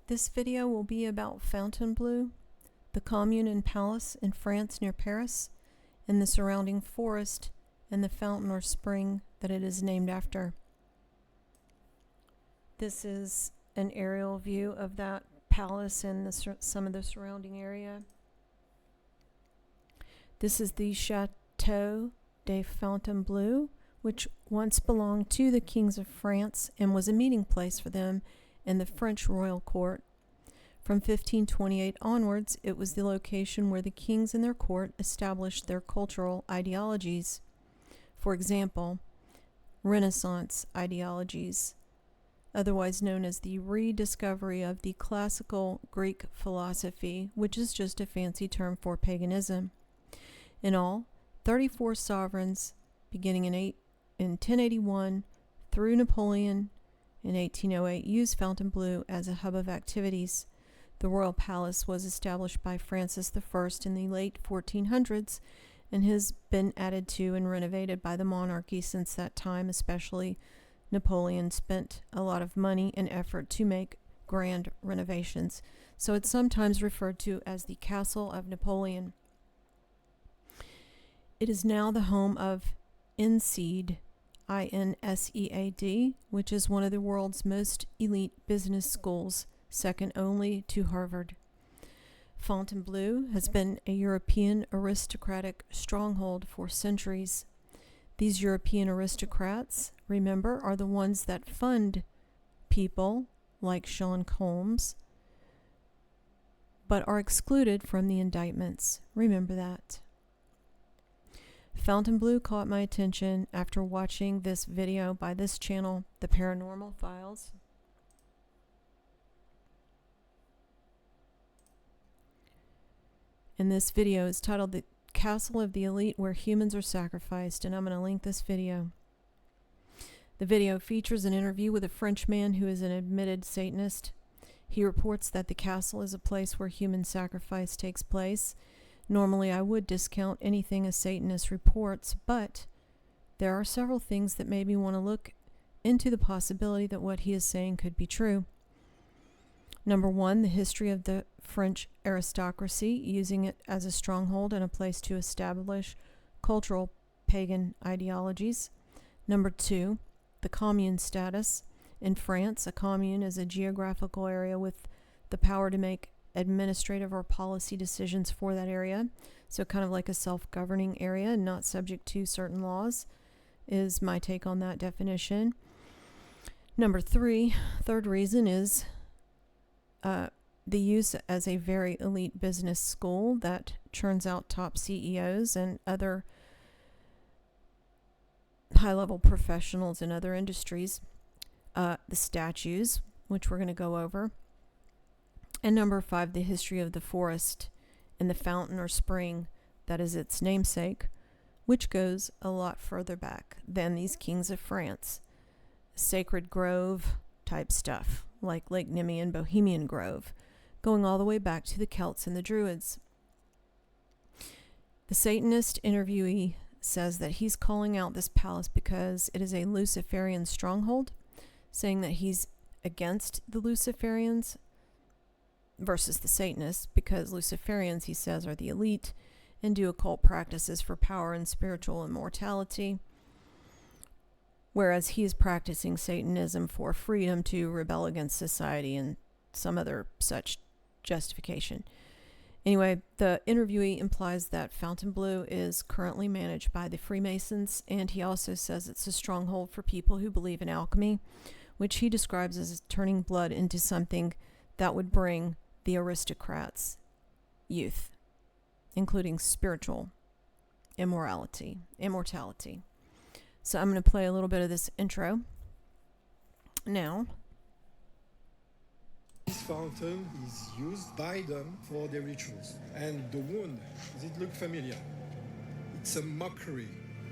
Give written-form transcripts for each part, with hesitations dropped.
This video will be about Fontainebleau, the commune and palace in France near Paris, and the surrounding forest and the fountain or spring that it is named after. This is an aerial view of that palace and some of the surrounding area. This is the Château de Fontainebleau, which once belonged to the kings of France and was a meeting place for them in the French royal court. From 1528 onwards, it was the location where the kings and their court established their cultural ideologies. For example, Renaissance ideologies, otherwise known as the rediscovery of the classical Greek philosophy, which is just a fancy term for paganism. In all, 34 sovereigns, beginning in 1081 through Napoleon in 1808, used Fontainebleau as a hub of activities. The royal palace was established by Francis I in the late 1400s and has been added to and renovated by the monarchy since that time. Especially Napoleon spent a lot of money and effort to make grand renovations, so it's sometimes referred to as the Castle of Napoleon. It is now the home of INSEAD, INSEAD, which is one of the world's most elite business schools, second only to Harvard. Fontainebleau has been a European aristocratic stronghold for centuries. These European aristocrats, remember, are the ones that fund people like Sean Combs, but are excluded from the indictments. Remember that. Fontainebleau caught my attention after watching this video by this channel, The Paranormal Files. And this video is titled The Castle of the Elite, Where Humans Are Sacrificed, and I'm going to link this video. The video features an interview with a French man who is an admitted Satanist. He reports that the castle is a place where human sacrifice takes place. Normally, I would discount anything a Satanist reports, but there are several things that made me want to look into the possibility that what he is saying could be true. Number one, the history of the French aristocracy, using it as a stronghold and a place to establish cultural pagan ideologies. Number two, the commune status. In France, a commune is a geographical area with the power to make administrative or policy decisions for that area, so kind of like a self-governing area and not subject to certain laws, is my take on that definition. Number three, third reason is the use as a very elite business school that churns out top CEOs and other high-level professionals in other industries. The statues, which we're going to go over. And number five, the history of the forest and the fountain or spring that is its namesake, which goes a lot further back than these kings of France. Sacred grove type stuff, like Lake Nemi Bohemian Grove, going all the way back to the Celts and the Druids. The Satanist interviewee says that he's calling out this palace because it is a Luciferian stronghold, saying that he's against the Luciferians versus the Satanists, because Luciferians, he says, are the elite and do occult practices for power and spiritual immortality, whereas he is practicing Satanism for freedom to rebel against society and some other such justification. Anyway, the interviewee implies that Fontainebleau is currently managed by the Freemasons, and he also says it's a stronghold for people who believe in alchemy, which he describes as turning blood into something that would bring the aristocrats' youth, including spiritual immortality. So I'm going to play a little bit of this intro now. This fountain is used by them for their rituals. And the wound, does it look familiar? It's a mockery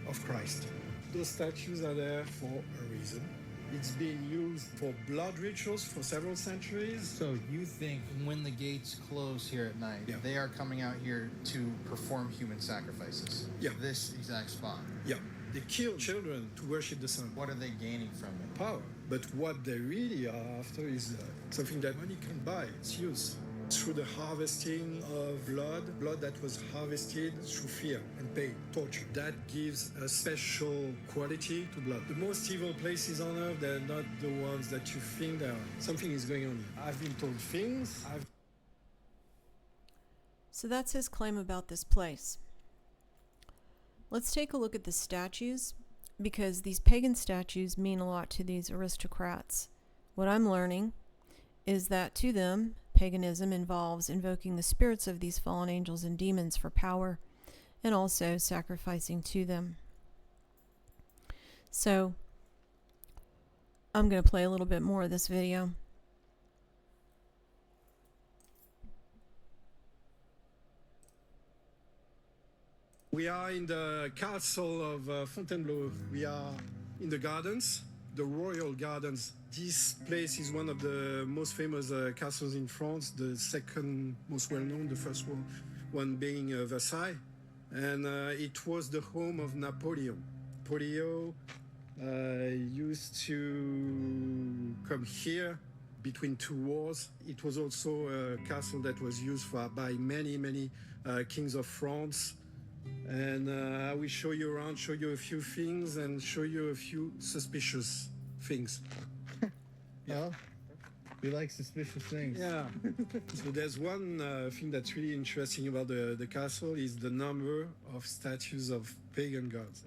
of Christ. Those statues are there for a reason. It's been used for blood rituals for several centuries. So you think when the gates close here at night, Yeah. they are coming out here to perform human sacrifices? Yeah. This exact spot? Yeah. They kill children to worship the sun. What are they gaining from it? Power. But what they really are after is something that money can buy. It's use. Through the harvesting of blood that was harvested through fear and pain, torture. That gives a special quality to blood. The most evil places on earth, they're not the ones that you think they are. Something is going on here. I've been told things. So that's his claim about this place. Let's take a look at the statues, because these pagan statues mean a lot to these aristocrats. What I'm learning is that to them, paganism involves invoking the spirits of these fallen angels and demons for power, and also sacrificing to them. So, I'm going to play a little bit more of this video. We are in the castle of Fontainebleau. We are in the gardens, the royal gardens. This place is one of the most famous castles in France, the second most well-known, the first one being Versailles. And it was the home of Napoleon. Napoleon used to come here between two wars. It was also a castle that was used by many kings of France. And I will show you around, show you a few things, and show you a few suspicious things. Yeah. We like suspicious things. Yeah. So there's one thing that's really interesting about the castle is the number of statues of pagan gods.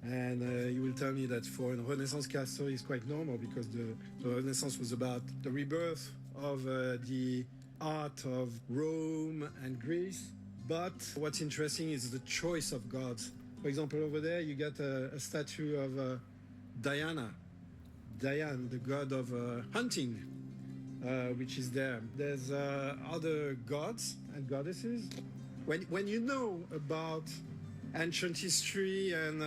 And you will tell me that for a Renaissance castle is quite normal, because the Renaissance was about the rebirth of the art of Rome and Greece. But what's interesting is the choice of gods. For example, over there you got a statue of Diane, the god of hunting, which is there. There's other gods and goddesses. When you know about ancient history and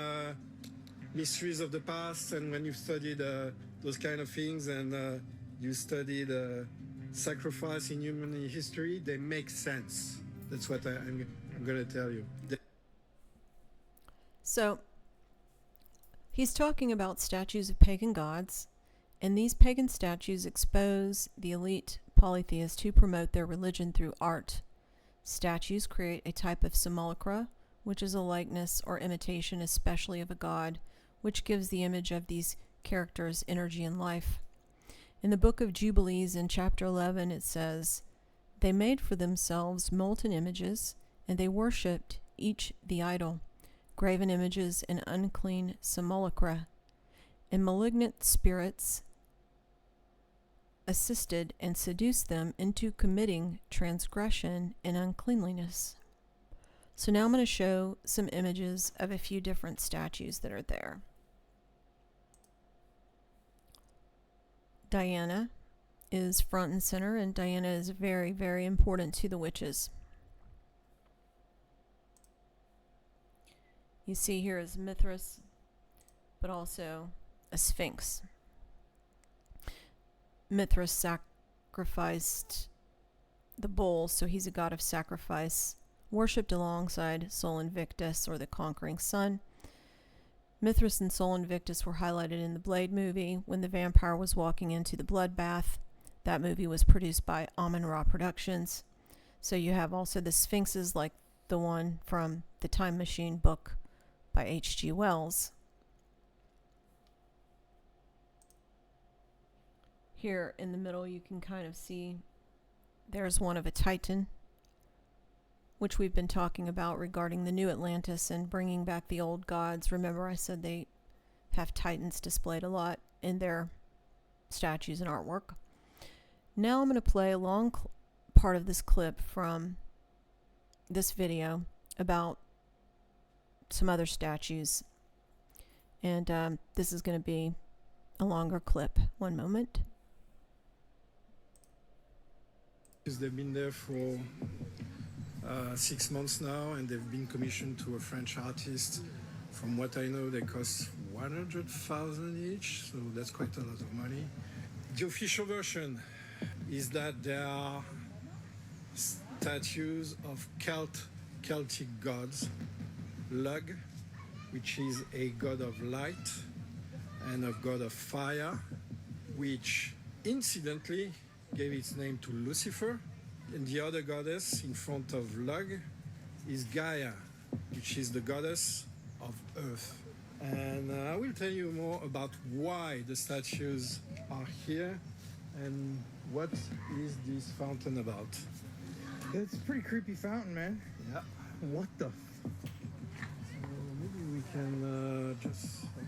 mysteries of the past, and when you've studied those kind of things, and you studied sacrifice in human history, they make sense. That's what I'm going to tell you. So, he's talking about statues of pagan gods, and these pagan statues expose the elite polytheists to promote their religion through art. Statues create a type of simulacra, which is a likeness or imitation especially of a god, which gives the image of these characters energy and life. In the book of Jubilees in chapter 11 it says, "They made for themselves molten images, and they worshipped each the idol, graven images and unclean simulacra. And malignant spirits assisted and seduced them into committing transgression and uncleanliness." So now I'm going to show some images of a few different statues that are there. Diana is front and center, and Diana is very, very important to the witches. You see here is Mithras, but also a sphinx. Mithras sacrificed the bull, so he's a god of sacrifice, worshipped alongside Sol Invictus, or the conquering sun. Mithras and Sol Invictus were highlighted in the Blade movie when the vampire was walking into the bloodbath. That movie was produced by Amun-Ra Productions. So you have also the sphinxes like the one from the Time Machine book by H.G. Wells. Here in the middle you can kind of see there's one of a Titan, which we've been talking about regarding the New Atlantis and bringing back the old gods. Remember I said they have Titans displayed a lot in their statues and artwork. Now I'm going to play a long part of this clip from this video about some other statues. And this is going to be a longer clip. One moment. They've been there for 6 months now, and they've been commissioned to a French artist. From what I know, they cost 100,000 each, so that's quite a lot of money. The official version is that there are statues of Celtic gods, Lug, which is a god of light and a god of fire, which incidentally gave its name to Lucifer. And the other goddess in front of Lug is Gaia, which is the goddess of earth. And I will tell you more about why the statues are here and what is this fountain about. It's a pretty creepy fountain, man. Yeah. What the? So maybe we can I'm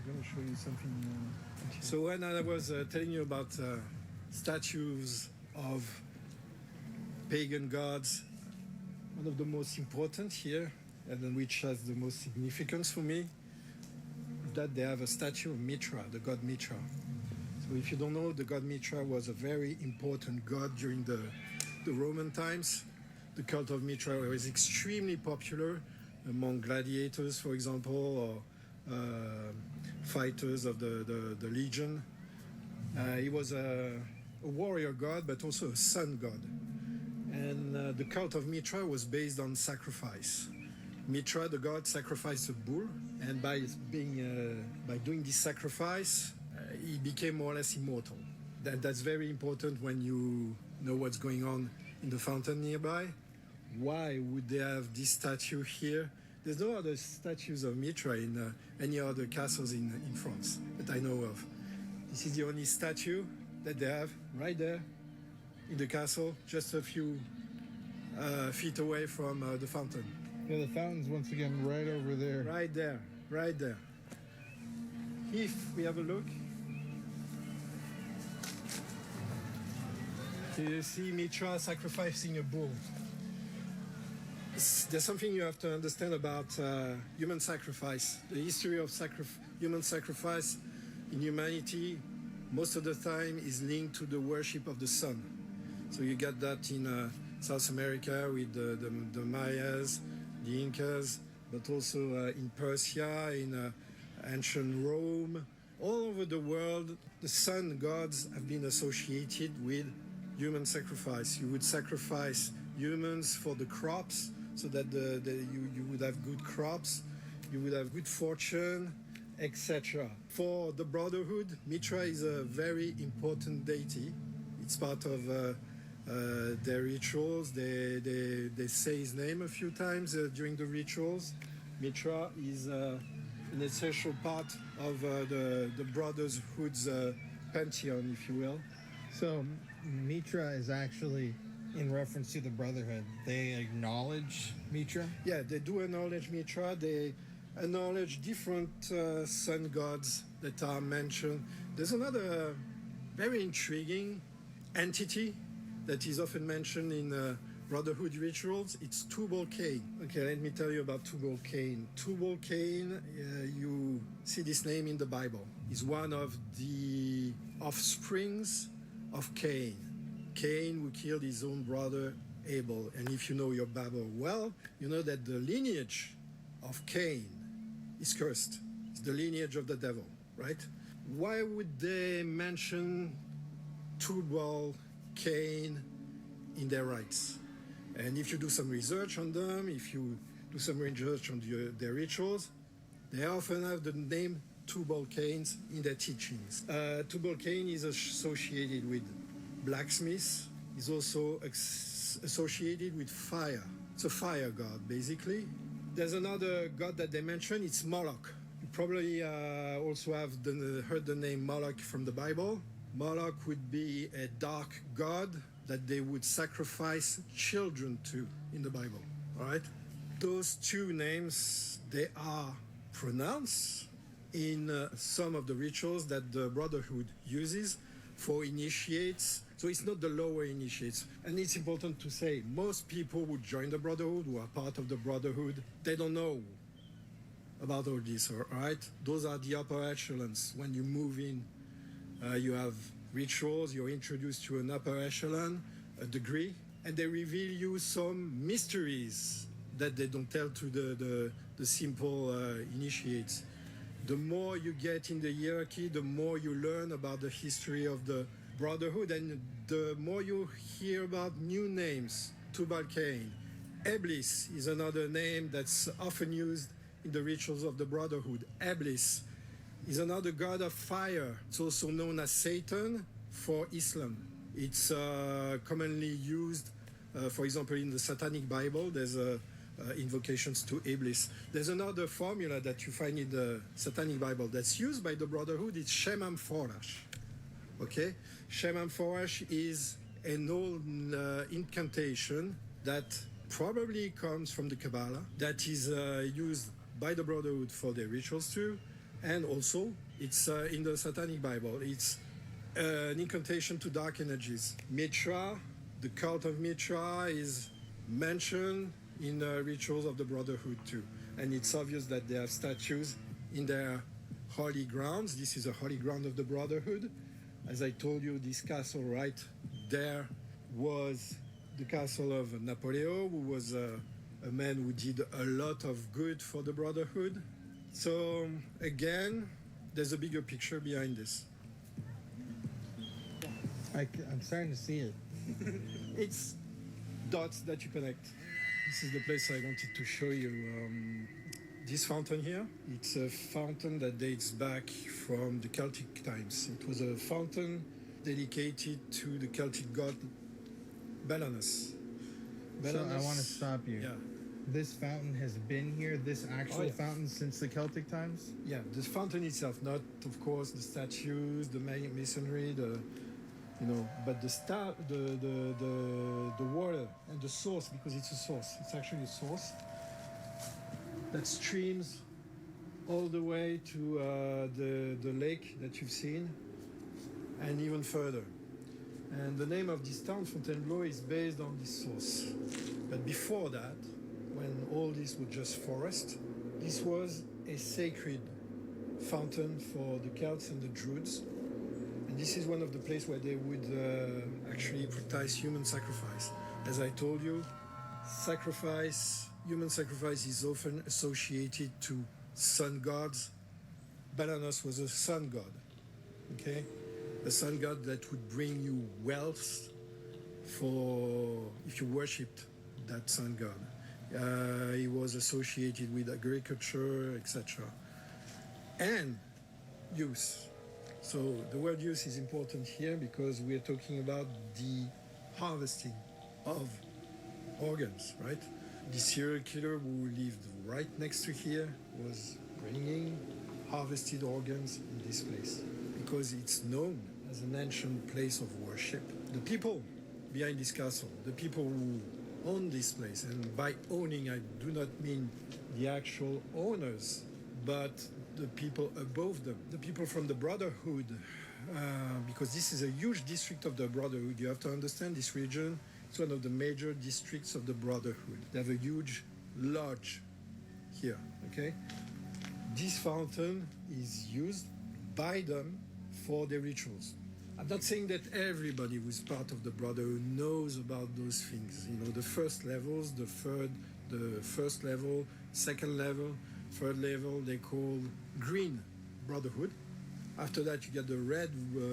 going to show you something. So when I was telling you about statues of pagan gods, one of the most important here, and which has the most significance for me, is that they have a statue of Mitra, the god Mitra. So if you don't know, the god Mitra was a very important god during the Roman times. The cult of Mitra was extremely popular among gladiators, for example, or fighters of the legion. He was a warrior god, but also a sun god. And the cult of Mitra was based on sacrifice. Mitra, the god, sacrificed a bull, and by doing this sacrifice, he became more or less immortal. That's very important when you know what's going on in the fountain nearby. Why would they have this statue here? There's no other statues of Mitra in any other castles in France that I know of. This is the only statue that they have right there in the castle, just a few feet away from the fountain. Yeah, the fountain's once again right over there. Right there, right there. If we have a look, you see Mitra sacrificing a bull. There's something you have to understand about human sacrifice. The history of human sacrifice in humanity most of the time is linked to the worship of the sun. So you get that in South America with the Mayas, the Incas, but also in Persia, in ancient Rome. All over the world, the sun gods have been associated with human sacrifice. You would sacrifice humans for the crops, so that you would have good crops, you would have good fortune, etc. For the Brotherhood, Mitra is a very important deity. It's part of their rituals. They say his name a few times during the rituals. Mitra is an essential part of the Brotherhood's pantheon, if you will. So Mitra is actually in reference to the Brotherhood. They acknowledge Mitra? Yeah, they do acknowledge Mitra. They acknowledge different sun gods that are mentioned. There's another very intriguing entity that is often mentioned in Brotherhood rituals. It's Tubal-Cain. Okay, let me tell you about Tubal-Cain. Tubal-Cain, you see this name in the Bible. Is one of the offsprings of Cain. Cain, who killed his own brother Abel. And if you know your Bible well, you know that the lineage of Cain is cursed. It's the lineage of the devil, right? Why would they mention Tubal-Cain in their rites? And if you do some research on them, if you do some research on their rituals, they often have the name Tubal-Cain in their teachings. Tubal-Cain is associated with blacksmiths. Is also associated with fire. It's a fire god, basically. There's another god that they mention. It's Moloch. You probably also have heard the name Moloch from the Bible. Moloch would be a dark god that they would sacrifice children to in the Bible. All right? Those two names, they are pronounced in some of the rituals that the Brotherhood uses for initiates. So it's not the lower initiates. And it's important to say, most people who join the Brotherhood, who are part of the Brotherhood, they don't know about all this, all right? Those are the upper echelons. When you move in, you have rituals, you're introduced to an upper echelon, a degree, and they reveal you some mysteries that they don't tell to the simple initiates. The more you get in the hierarchy, the more you learn about the history of the Brotherhood, and the more you hear about new names. Tubal-Cain. Eblis is another name that's often used in the rituals of the Brotherhood. Iblis is another god of fire. It's also known as Satan for Islam. It's commonly used, for example, in the Satanic Bible, there's invocations to Iblis. There's another formula that you find in the Satanic Bible that's used by the Brotherhood. It's Shemam Forash. Okay? Shemam Forash is an old incantation that probably comes from the Kabbalah, that is used by the Brotherhood for their rituals too, and also it's in the Satanic Bible. It's an incantation to dark energies. Mitra, the cult of Mitra, is mentioned in rituals of the Brotherhood too, and it's obvious that they have statues in their holy grounds. This is a holy ground of the Brotherhood. As I told you, this castle right there was the castle of Napoleon, who was a man who did a lot of good for the Brotherhood. So again, there's a bigger picture behind this. I'm starting to see it. It's dots that you connect. This is the place I wanted to show you. This fountain here, it's a fountain that dates back from the Celtic times. It was a fountain dedicated to the Celtic god Belanus. So I want to stop you. Yeah. This fountain has been here, this actual yeah. fountain, since the Celtic times? Yeah, the fountain itself, not of course the statues, the masonry, but the water and the source, because it's a source. It's actually a source that streams all the way to the lake that you've seen, and even further. And the name of this town, Fontainebleau, is based on this source. But before that, when all this was just forest, this was a sacred fountain for the Celts and the Druids. And this is one of the places where they would actually practice human sacrifice. As I told you, human sacrifice is often associated to sun gods. Belanus was a sun god, okay? A sun god that would bring you wealth if you worshipped that sun god. He was associated with agriculture, etc. And use. So the word use is important here because we're talking about the harvesting of organs, right? The serial killer who lived right next to here was bringing harvested organs in this place because it's known as an ancient place of worship. The people behind this castle, the people who own this place, and by owning I do not mean the actual owners, but the people above them, the people from the Brotherhood, because this is a huge district of the Brotherhood. You have to understand this region. It's one of the major districts of the Brotherhood. They have a huge lodge here, okay? This fountain is used by them for their rituals. I'm not saying that everybody who's part of the Brotherhood knows about those things. You know, the first levels, the first level, second level, third level, they call Green Brotherhood. After that, you get the Red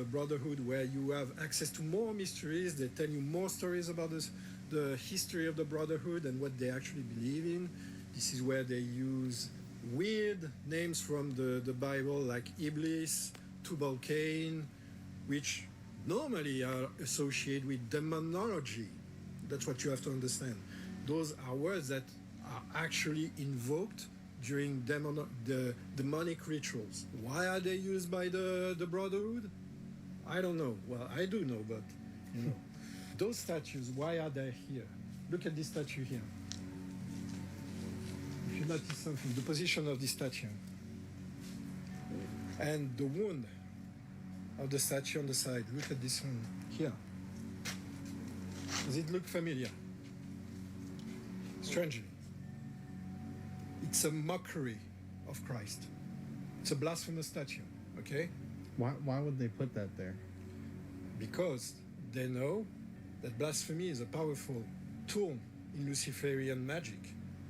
Brotherhood, where you have access to more mysteries. They tell you more stories about the history of the Brotherhood and what they actually believe in. This is where they use weird names from the Bible, like Iblis, Tubal-Cain, which normally are associated with demonology. That's what you have to understand. Those are words that are actually invoked during the demonic rituals. Why are they used by the Brotherhood? I don't know. Well, I do know, but you know. Those statues, why are they here? Look at this statue here. If you notice something, the position of this statue and the wound of the statue on the side. Look at this one here. Does it look familiar? Strangely. It's a mockery of Christ. It's a blasphemous statue, okay? Why would they put that there? Because they know that blasphemy is a powerful tool in Luciferian magic.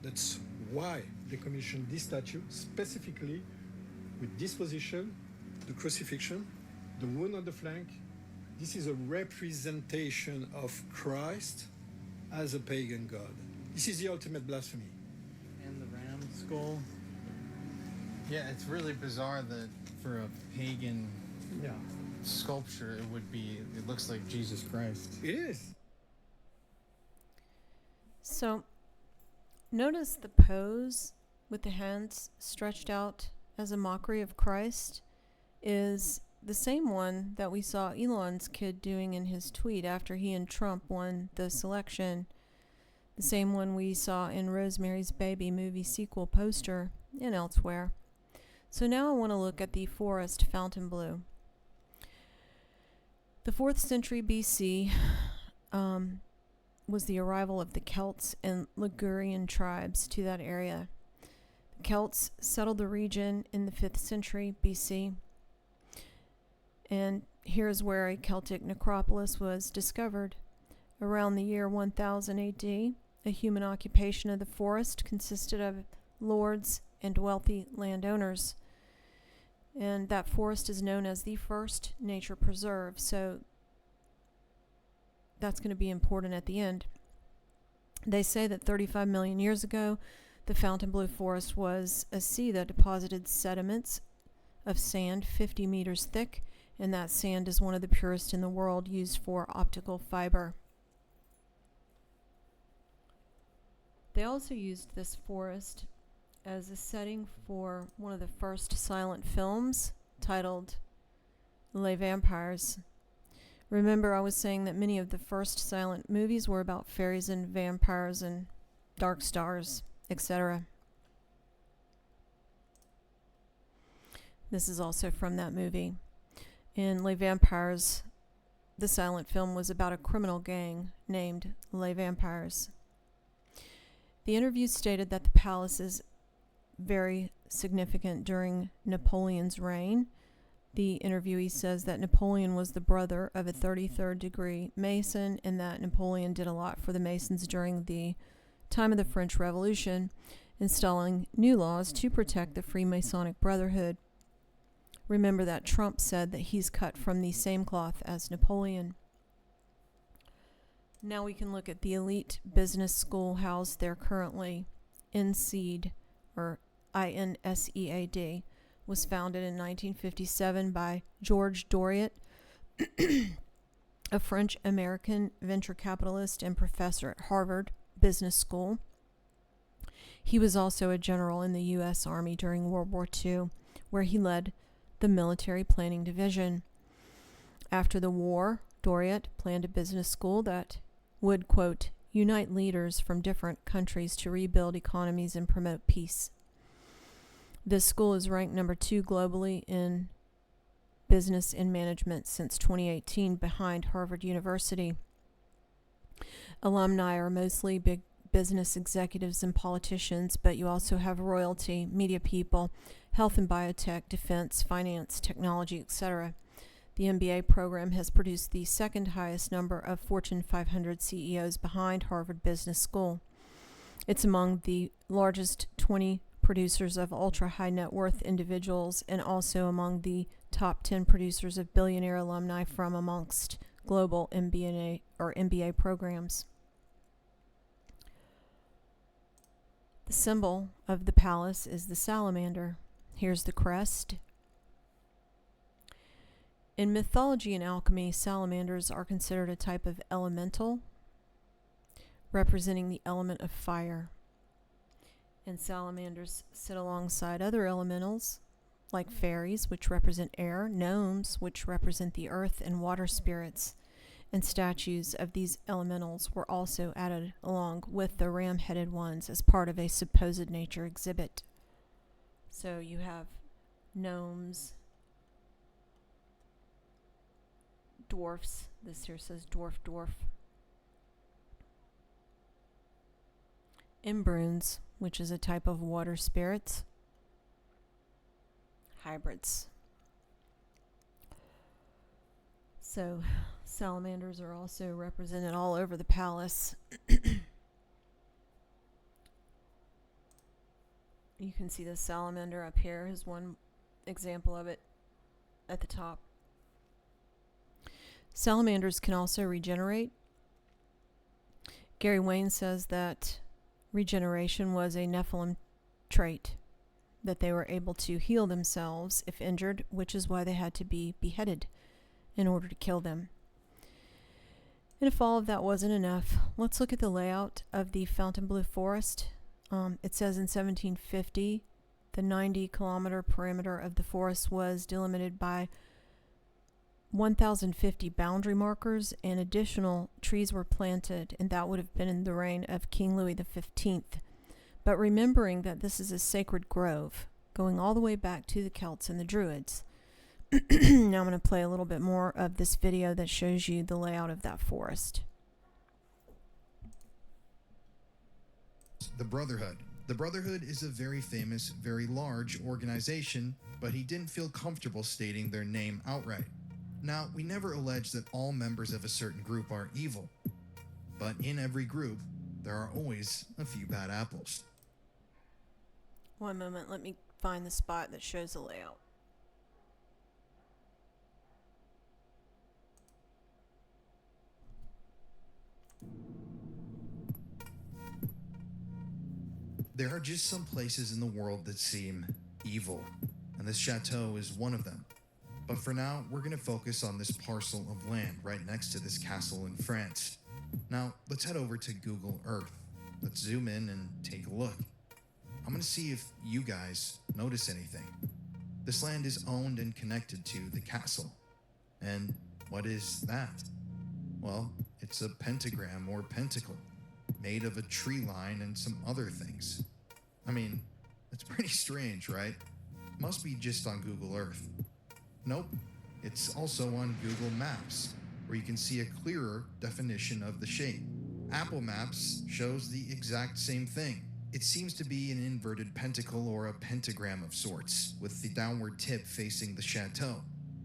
That's why they commissioned this statue specifically with this position, the crucifixion, the wound on the flank. This is a representation of Christ as a pagan god. This is the ultimate blasphemy. And the ram skull. Yeah, it's really bizarre that for a pagan Yeah, sculpture, it looks like Jesus Christ. it is. So notice the pose with the hands stretched out as a mockery of Christ is the same one that we saw Elon's kid doing in his tweet after he and Trump won the election. The same one we saw in Rosemary's Baby movie sequel poster and elsewhere. So now I want to look at the forest Fontainebleau. The 4th century BC was the arrival of the Celts and Ligurian tribes to that area. The Celts settled the region in the 5th century BC. And here's where a Celtic necropolis was discovered. Around the year 1000 AD, a human occupation of the forest consisted of lords and wealthy landowners. And that forest is known as the first nature preserve, so that's going to be important at the end. They say that 35 million years ago, the Fontainebleau forest was a sea that deposited sediments of sand 50 meters thick, and that sand is one of the purest in the world, used for optical fiber. They also used this forest as a setting for one of the first silent films titled Les Vampires. Remember, I was saying that many of the first silent movies were about fairies and vampires and dark stars, etc. This is also from that movie. In Les Vampires, the silent film was about a criminal gang named Les Vampires. The interview stated that the palace is very significant during Napoleon's reign. The interviewee says that Napoleon was the brother of a 33rd degree Mason, and that Napoleon did a lot for the Masons during the time of the French Revolution, installing new laws to protect the Freemasonic Brotherhood. Remember that Trump said that he's cut from the same cloth as Napoleon. Now we can look at the elite business school housed there currently. INSEAD, or INSEAD, was founded in 1957 by George Doriot, a French-American venture capitalist and professor at Harvard Business School. He was also a general in the U.S. Army during World War II, where he led the Military Planning Division. After the war, Doriot planned a business school that would, quote, unite leaders from different countries to rebuild economies and promote peace. This school is ranked number 2 globally in business and management since 2018, behind Harvard University. Alumni are mostly big business executives and politicians, but you also have royalty, media people, health and biotech, defense, finance, technology, etc. The MBA program has produced the second highest number of Fortune 500 CEOs behind Harvard Business School. It's among the largest 20 producers of ultra-high net worth individuals, and also among the top 10 producers of billionaire alumni from amongst global MBA programs. The symbol of the palace is the salamander. Here's the crest. In mythology and alchemy, salamanders are considered a type of elemental, representing the element of fire. And salamanders sit alongside other elementals, like fairies, which represent air, gnomes, which represent the earth, and water spirits. And statues of these elementals were also added along with the ram-headed ones as part of a supposed nature exhibit. So you have gnomes, dwarfs. This here says dwarf. Imbrunes, which is a type of water spirits. Hybrids. So salamanders are also represented all over the palace. You can see the salamander up here. Here's one example of it at the top. Salamanders can also regenerate. Gary Wayne says that regeneration was a Nephilim trait. that they were able to heal themselves if injured, which is why they had to be beheaded in order to kill them. And if all of that wasn't enough, let's look at the layout of the Fontainebleau forest. It says in 1750, the 90-kilometer perimeter of the forest was delimited by 1,050 boundary markers, and additional trees were planted, and that would have been in the reign of King Louis XV. But remembering that this is a sacred grove, going all the way back to the Celts and the Druids. Now I'm going to play a little bit more of this video that shows you the layout of that forest. The Brotherhood. The Brotherhood is a very famous, very large organization, but he didn't feel comfortable stating their name outright. Now, we never allege that all members of a certain group are evil, but in every group, there are always a few bad apples. One moment, let me find the spot that shows the layout. There are just some places in the world that seem evil, and this chateau is one of them. But for now, we're going to focus on this parcel of land right next to this castle in France. Now, let's head over to Google Earth. Let's zoom in and take a look. I'm going to see if you guys notice anything. This land is owned and connected to the castle. And what is that? Well, it's a pentagram or pentacle, made of a tree line and some other things. I mean, it's pretty strange, right? Must be just on Google Earth. Nope, it's also on Google Maps, where you can see a clearer definition of the shape. Apple Maps shows the exact same thing. It seems to be an inverted pentacle or a pentagram of sorts, with the downward tip facing the chateau.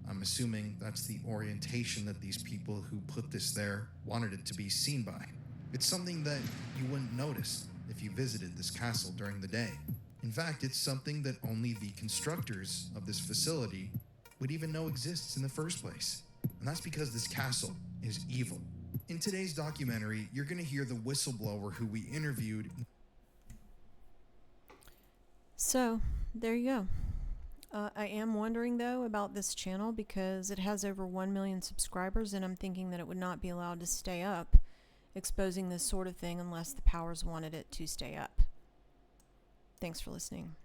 I'm assuming that's the orientation that these people who put this there wanted it to be seen by. It's something that you wouldn't notice if you visited this castle during the day. In fact, it's something that only the constructors of this facility would even know exists in the first place. And that's because this castle is evil. In today's documentary, you're going to hear the whistleblower who we interviewed. So, there you go. I am wondering, though, about this channel because it has over 1 million subscribers, and I'm thinking that it would not be allowed to stay up exposing this sort of thing unless the powers wanted it to stay up. Thanks for listening.